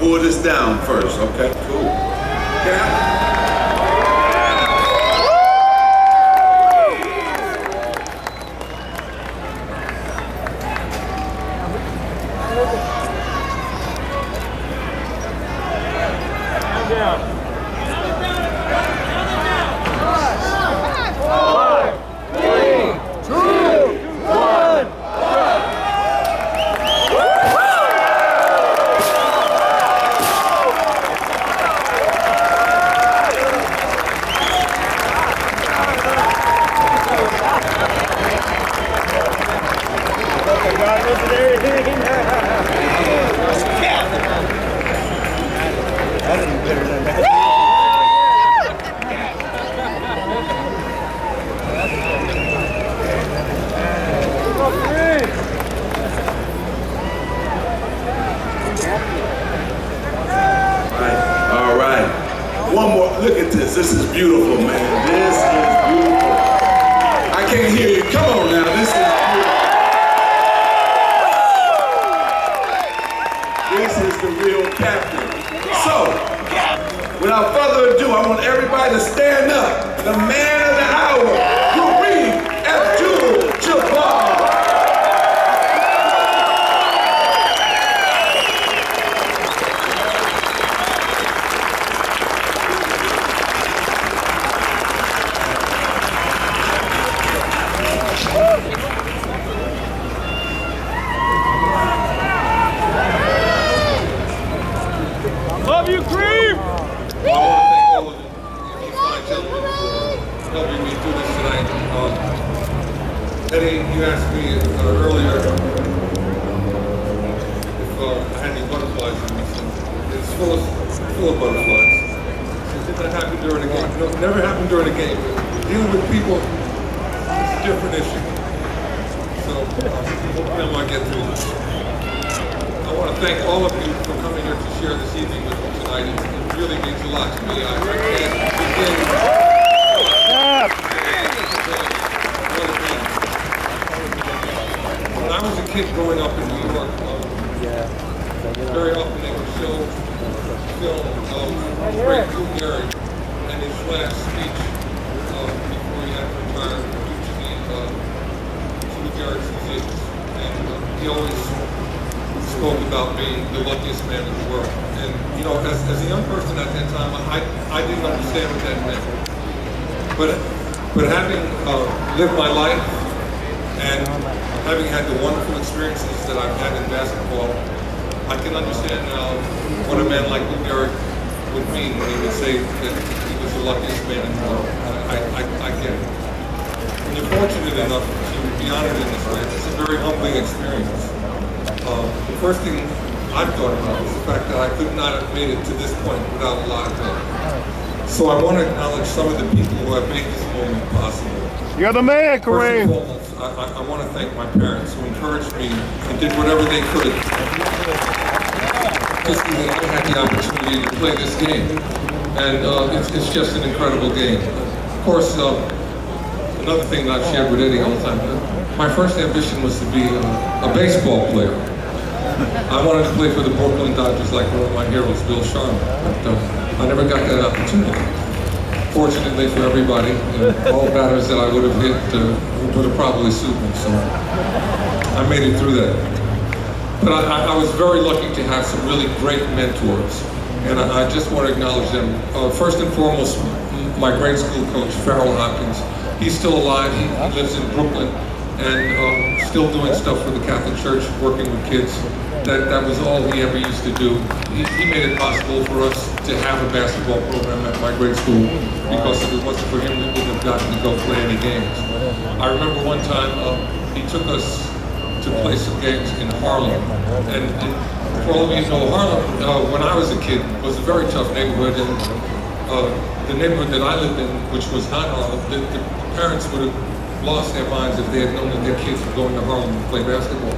pull this down first, okay? Cool. Yeah. One more, look at this. This is beautiful, man. This is beautiful. I can't hear you. Come on now. This is beautiful. This is the real captain. So, without further ado, I want everybody to stand up. The man of the hour, Kareem Abdul-Jabbar. Love you, Kareem! I want to thank all of you fine gentlemen for helping me do this tonight. Eddie, you asked me earlier if I had any butterflies in me. It's full of butterflies. Did that happen during a game? No, it never happened during a game. Dealing with people is a different issue. So hopefully I might get through this. I want to thank all of you for coming here to share this evening with me tonight. It really means a lot to me. I can't begin. When I was a kid growing up in New York, very often they would show film of great Lou Gehrig and his last speech before he had to retire due to Lou Gehrig's disease. And he always spoke about being the luckiest man in the world. And, you know, as a young person at that time, I didn't understand what that meant. But having lived my life and having had the wonderful experiences that I've had in basketball, I can understand now what a man like Lou Gehrig would mean when he would say that he was the luckiest man in the world. I get it. When you're fortunate enough to be honored in this way, it's a very humbling experience. The first thing I've thought about is the fact that I could not have made it to this point without a lot of help. So I want to acknowledge some of the people who have made this moment possible. You're the man, Kareem. First and foremost, I want to thank my parents who encouraged me and did whatever they could just so that I had the opportunity to play this game. And it's just an incredible game. Of course, another thing that I've shared with Eddie all the time, my first ambition was to be a baseball player. I wanted to play for the Brooklyn Dodgers like one of my heroes, Bill Sharma, but I never got that opportunity. Fortunately for everybody, all batters that I would have hit would have probably sued me, so I made it through that. But I was very lucky to have some really great mentors, and I just want to acknowledge them. First and foremost, my grade school coach, Farrell Hopkins. He's still alive, he lives in Brooklyn, and still doing stuff for the Catholic Church, working with kids. That was all he ever used to do. He made it possible for us to have a basketball program at my grade school, because if it wasn't for him, we wouldn't have gotten to go play any games. I remember one time he took us to play some games in Harlem, and for all of you know, Harlem, when I was a kid, was a very tough neighborhood, and the neighborhood that I lived in, which was not Harlem, the parents would have lost their minds if they had known that their kids were going to Harlem to play basketball.